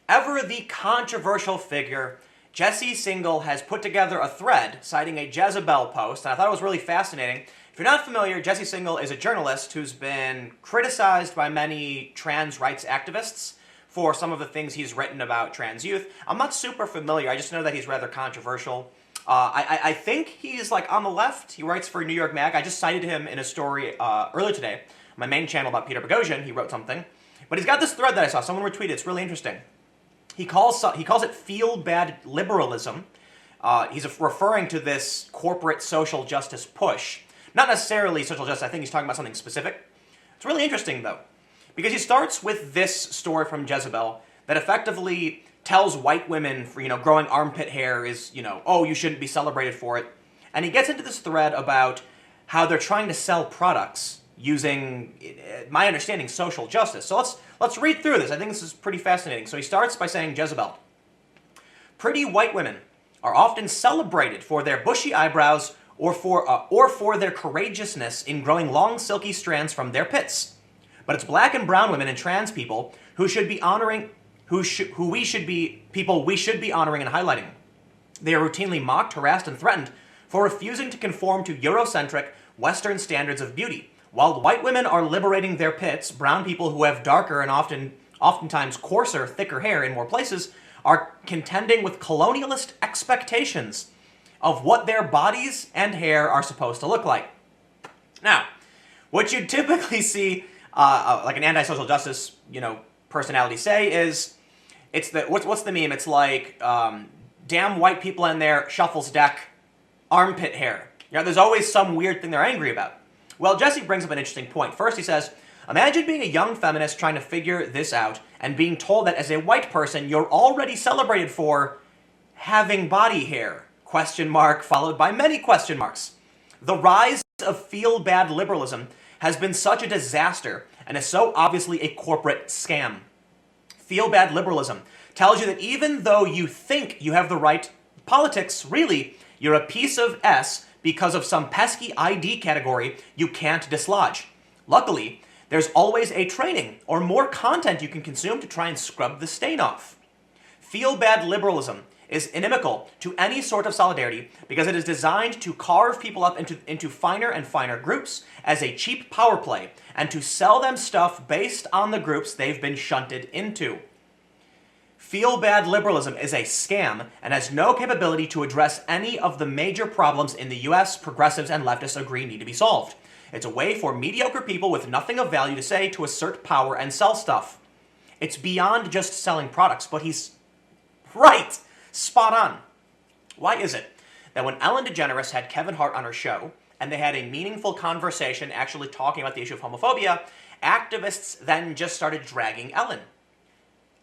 Ever the controversial figure, Jesse Singal has put together a thread citing a Jezebel post, and I thought it was really fascinating. If you're not familiar, Jesse Singal is a journalist who's been criticized by many trans rights activists for some of the things he's written about trans youth. I'm not super familiar, I just know that he's rather controversial. I think he's like on the left. He writes for New York Mag. I just cited him in a story earlier today, my main channel about Peter Boghossian. He wrote something. But he's got this thread that I saw. Someone retweeted. It's really interesting. He calls it feel-bad liberalism. He's referring to this corporate social justice push. Not necessarily social justice. I think he's talking about something specific. It's really interesting, though, because he starts with this story from Jezebel that effectively tells white women, growing armpit hair is, oh, you shouldn't be celebrated for it. And he gets into this thread about how they're trying to sell products using, my understanding, social justice. So let's read through this. I think this is pretty fascinating. So he starts by saying, Jezebel, pretty white women are often celebrated for their bushy eyebrows or for their courageousness in growing long silky strands from their pits. But it's black and brown women and trans people who should be honoring, we should be honoring and highlighting. They are routinely mocked, harassed, and threatened for refusing to conform to Eurocentric Western standards of beauty. While white women are liberating their pits, brown people who have darker and oftentimes coarser, thicker hair in more places are contending with colonialist expectations of what their bodies and hair are supposed to look like. Now, what you typically see, like an anti-social justice, personality say is, what's the meme? It's like, damn white people in there, shuffles deck, armpit hair. There's always some weird thing they're angry about. Well, Jesse brings up an interesting point. First, he says, imagine being a young feminist trying to figure this out and being told that as a white person, you're already celebrated for having body hair, question mark, followed by many question marks. The rise of feel-bad liberalism has been such a disaster and is so obviously a corporate scam. Feel-bad liberalism tells you that even though you think you have the right politics, really, you're a piece of S because of some pesky ID category you can't dislodge. Luckily, there's always a training or more content you can consume to try and scrub the stain off. Feel-bad liberalism is inimical to any sort of solidarity because it is designed to carve people up into finer and finer groups as a cheap power play and to sell them stuff based on the groups they've been shunted into. Feel-bad liberalism is a scam and has no capability to address any of the major problems in the US progressives and leftists agree need to be solved. It's a way for mediocre people with nothing of value to say to assert power and sell stuff. It's beyond just selling products, but he's right, spot on. Why is it that when Ellen DeGeneres had Kevin Hart on her show, and they had a meaningful conversation actually talking about the issue of homophobia, activists then just started dragging Ellen?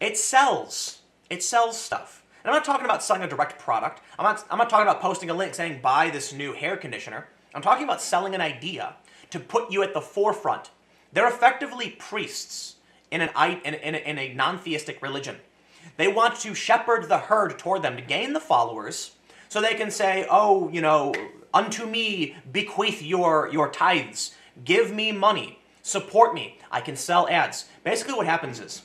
It sells. It sells stuff. And I'm not talking about selling a direct product. I'm not talking about posting a link saying, buy this new hair conditioner. I'm talking about selling an idea to put you at the forefront. They're effectively priests in a non-theistic religion. They want to shepherd the herd toward them to gain the followers so they can say, oh, unto me bequeath your tithes. Give me money. Support me. I can sell ads. Basically what happens is,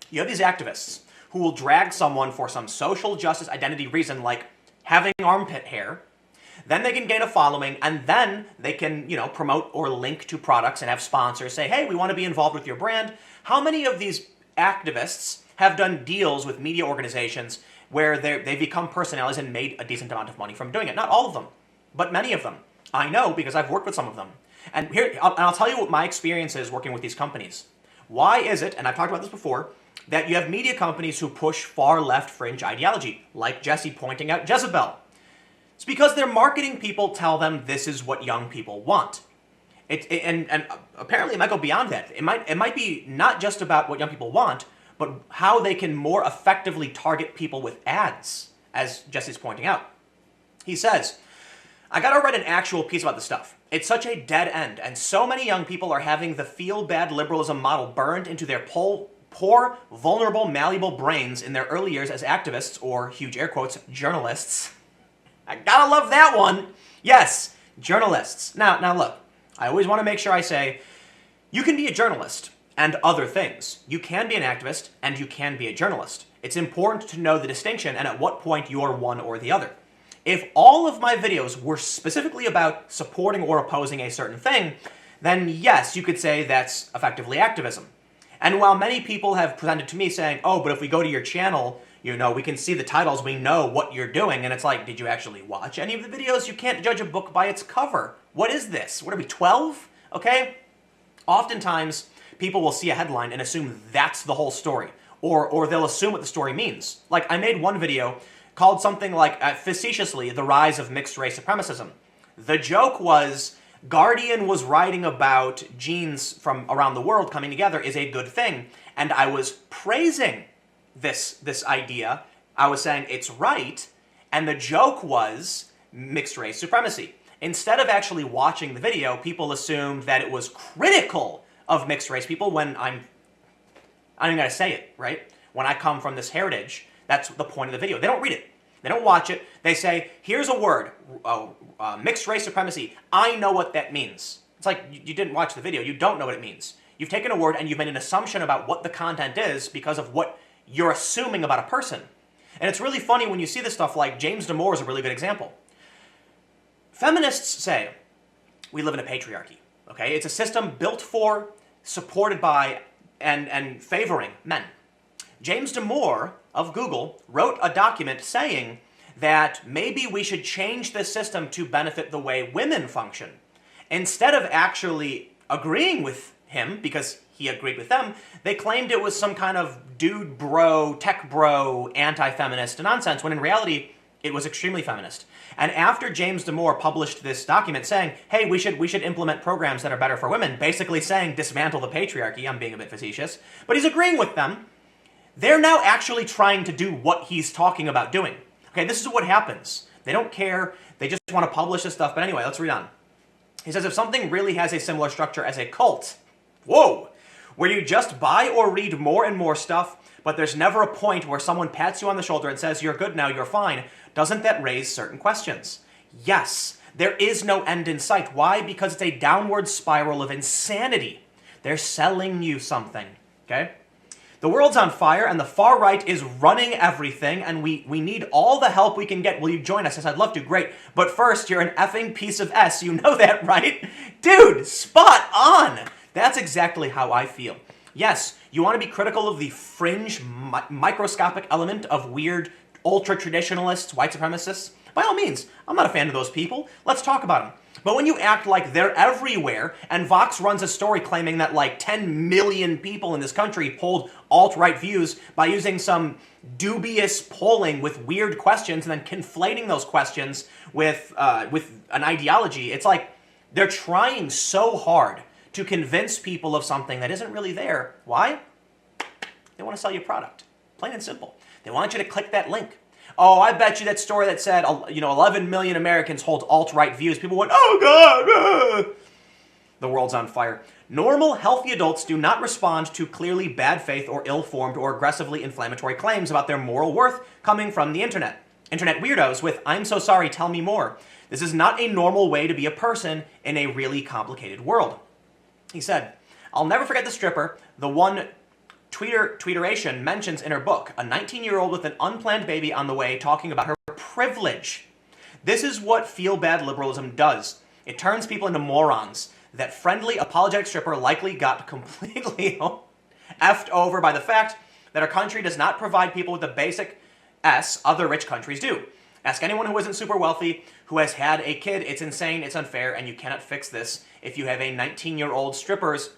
you have these activists who will drag someone for some social justice identity reason like having armpit hair. Then they can gain a following, and then they can, promote or link to products and have sponsors say, hey, we want to be involved with your brand. How many of these activists have done deals with media organizations where they've become personalities and made a decent amount of money from doing it? Not all of them, but many of them. I know because I've worked with some of them. And I'll tell you what my experience is working with these companies. Why is it, and I've talked about this before, that you have media companies who push far left fringe ideology, like Jesse pointing out Jezebel? It's because their marketing people tell them this is what young people want. And apparently it might go beyond that. It might be not just about what young people want, but how they can more effectively target people with ads, as Jesse's pointing out. He says, I gotta write an actual piece about this stuff. It's such a dead end, and so many young people are having the feel-bad liberalism model burned into their poor, vulnerable, malleable brains in their early years as activists, or, huge air quotes, journalists. I gotta love that one. Yes, journalists. Now look, I always want to make sure I say, you can be a journalist and other things. You can be an activist and you can be a journalist. It's important to know the distinction and at what point you're one or the other. If all of my videos were specifically about supporting or opposing a certain thing, then yes, you could say that's effectively activism. And while many people have presented to me saying, oh, but if we go to your channel, you know, we can see the titles, we know what you're doing, and it's like, did you actually watch any of the videos? You can't judge a book by its cover. What is this? What are we, 12? Okay? Oftentimes, people will see a headline and assume that's the whole story, or they'll assume what the story means. Like, I made one video called something like, facetiously, The Rise of Mixed Race Supremacism. The joke was, Guardian was writing about genes from around the world coming together is a good thing, and I was praising this idea. I was saying it's right, and the joke was mixed race supremacy. Instead of actually watching the video, people assumed that it was critical of mixed race people when I don't even gotta say it, right? When I come from this heritage, that's the point of the video. They don't read it. They don't watch it. They say, here's a word, mixed race supremacy. I know what that means. It's like, you didn't watch the video. You don't know what it means. You've taken a word and you've made an assumption about what the content is because of what you're assuming about a person. And it's really funny when you see this stuff, like James Damore is a really good example. Feminists say, we live in a patriarchy, okay? It's a system built for, supported by, and favoring men. James Damore of Google wrote a document saying that maybe we should change this system to benefit the way women function. Instead of actually agreeing with him, because he agreed with them, they claimed it was some kind of dude bro, tech bro, anti-feminist nonsense, when in reality, it was extremely feminist. And after James Damore published this document saying, hey, we should implement programs that are better for women, basically saying dismantle the patriarchy, I'm being a bit facetious, but he's agreeing with them, they're now actually trying to do what he's talking about doing. Okay, this is what happens. They don't care, they just want to publish this stuff, but anyway, let's read on. He says, if something really has a similar structure as a cult, whoa, where you just buy or read more and more stuff, but there's never a point where someone pats you on the shoulder and says, you're good now, you're fine, doesn't that raise certain questions? Yes, there is no end in sight. Why? Because it's a downward spiral of insanity. They're selling you something, okay? The world's on fire, and the far right is running everything, and we need all the help we can get. Will you join us? Yes, I'd love to. Great. But first, you're an effing piece of S. You know that, right? Dude, spot on! That's exactly how I feel. Yes, you want to be critical of the fringe, microscopic element of weird, ultra-traditionalists, white supremacists? By all means, I'm not a fan of those people. Let's talk about them. But when you act like they're everywhere, and Vox runs a story claiming that like 10 million people in this country polled AltRight Views by using some dubious polling with weird questions and then conflating those questions with an ideology, it's like they're trying so hard to convince people of something that isn't really there. Why? They want to sell you a product. Plain and simple. They want you to click that link. Oh, I bet you that story that said, 11 million Americans hold alt-right views. People went, oh God, the world's on fire. Normal, healthy adults do not respond to clearly bad faith or ill-formed or aggressively inflammatory claims about their moral worth coming from the internet. Internet weirdos with, I'm so sorry, tell me more. This is not a normal way to be a person in a really complicated world. He said, I'll never forget the stripper, the one Tweeteration mentions in her book, a 19-year-old with an unplanned baby on the way talking about her privilege. This is what feel-bad liberalism does. It turns people into morons. That friendly, apologetic stripper likely got completely effed over by the fact that our country does not provide people with the basic S other rich countries do. Ask anyone who isn't super wealthy, who has had a kid. It's insane, it's unfair, and you cannot fix this if you have 19-year-old strippers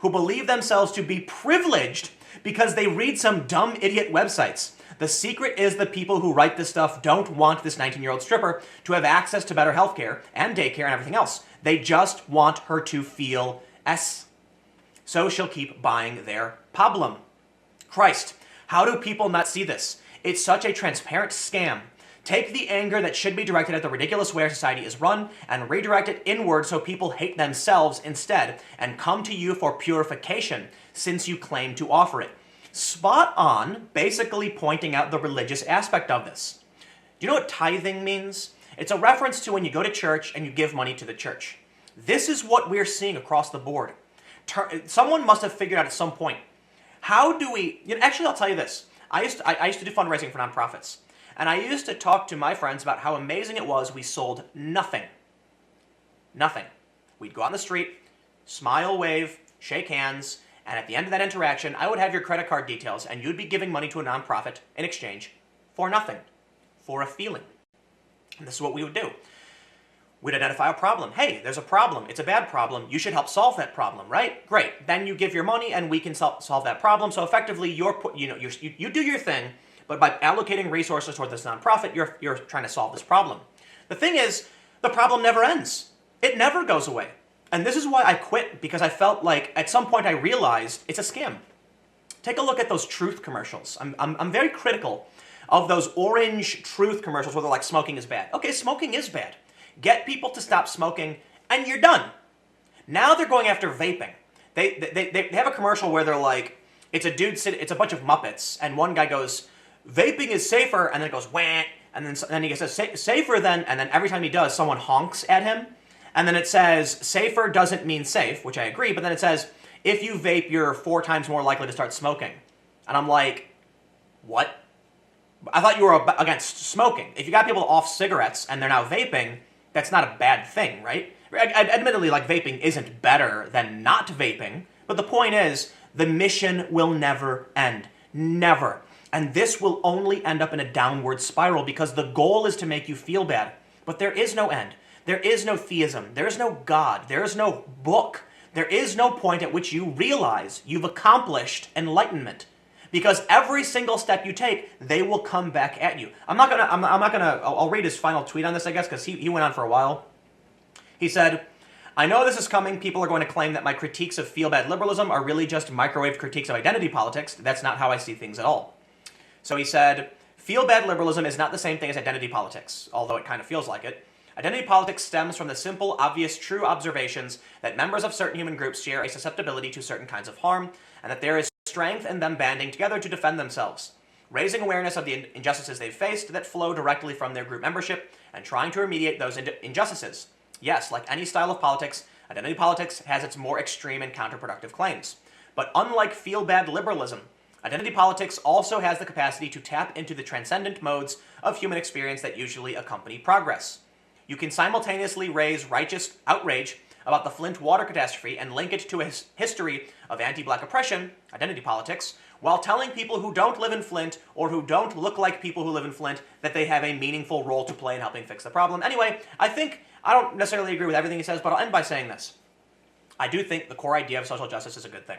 who believe themselves to be privileged because they read some dumb idiot websites. The secret is the people who write this stuff don't want this 19-year-old stripper to have access to better healthcare and daycare and everything else. They just want her to feel S. So she'll keep buying their pablum. Christ, how do people not see this? It's such a transparent scam. Take the anger that should be directed at the ridiculous way our society is run and redirect it inward so people hate themselves instead and come to you for purification since you claim to offer it. Spot on, basically pointing out the religious aspect of this. Do you know what tithing means? It's a reference to when you go to church and you give money to the church. This is what we're seeing across the board. someone must have figured out at some point, how do we, actually I'll tell you this. I used to do fundraising for nonprofits. And I used to talk to my friends about how amazing it was we sold nothing. Nothing. We'd go out on the street, smile, wave, shake hands, and at the end of that interaction, I would have your credit card details, and you'd be giving money to a nonprofit in exchange for nothing, for a feeling. And this is what we would do. We'd identify a problem. Hey, there's a problem. It's a bad problem. You should help solve that problem, right? Great. Then you give your money, and we can solve that problem. So effectively, you do your thing, but by allocating resources toward this nonprofit, you're trying to solve this problem. The thing is, the problem never ends. It never goes away. And this is why I quit, because I felt like at some point I realized it's a scam. Take a look at those truth commercials. I'm very critical of those orange truth commercials where they're like, smoking is bad. Okay, smoking is bad. Get people to stop smoking, and you're done. Now they're going after vaping. They have a commercial where they're like, it's a bunch of Muppets, and one guy goes, vaping is safer, and then it goes, wah, and then he says, safer than, and then every time he does, someone honks at him, and then it says, safer doesn't mean safe, which I agree, but then it says, if you vape, you're 4 times more likely to start smoking. And I'm like, what? I thought you were against smoking. If you got people off cigarettes and they're now vaping, that's not a bad thing, right? Admittedly, like, vaping isn't better than not vaping, but the point is, the mission will never end. Never. And this will only end up in a downward spiral because the goal is to make you feel bad. But there is no end. There is no theism. There is no God. There is no book. There is no point at which you realize you've accomplished enlightenment. Because every single step you take, they will come back at you. I'll read his final tweet on this, I guess, because he went on for a while. He said, I know this is coming. People are going to claim that my critiques of feel-bad liberalism are really just microwave critiques of identity politics. That's not how I see things at all. So he said, feel-bad liberalism is not the same thing as identity politics, although it kind of feels like it. Identity politics stems from the simple, obvious, true observations that members of certain human groups share a susceptibility to certain kinds of harm, and that there is strength in them banding together to defend themselves, raising awareness of the injustices they've faced that flow directly from their group membership, and trying to remediate those injustices. Yes, like any style of politics, identity politics has its more extreme and counterproductive claims. But unlike feel-bad liberalism, identity politics also has the capacity to tap into the transcendent modes of human experience that usually accompany progress. You can simultaneously raise righteous outrage about the Flint water catastrophe and link it to a history of anti-black oppression, identity politics, while telling people who don't live in Flint or who don't look like people who live in Flint that they have a meaningful role to play in helping fix the problem. Anyway, I don't necessarily agree with everything he says, but I'll end by saying this. I do think the core idea of social justice is a good thing.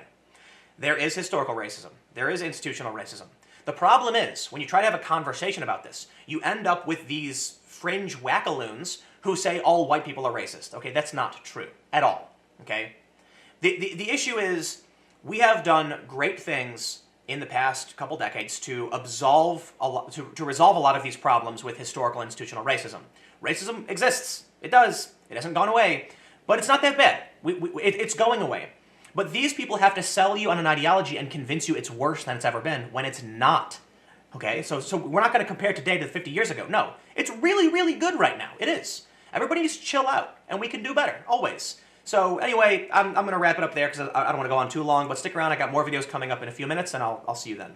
There is historical racism. There is institutional racism. The problem is, when you try to have a conversation about this, you end up with these fringe wackaloons who say all white people are racist. Okay, that's not true at all. Okay? The issue is, we have done great things in the past couple decades to resolve a lot of these problems with historical institutional racism. Racism exists. It does. It hasn't gone away. But it's not that bad. It's going away. But these people have to sell you on an ideology and convince you it's worse than it's ever been when it's not. Okay, so we're not going to compare today to 50 years ago. No, it's really, really good right now. It is. Everybody needs to chill out, and we can do better, always. So anyway, I'm going to wrap it up there because I don't want to go on too long, but stick around. I got more videos coming up in a few minutes, and I'll see you then.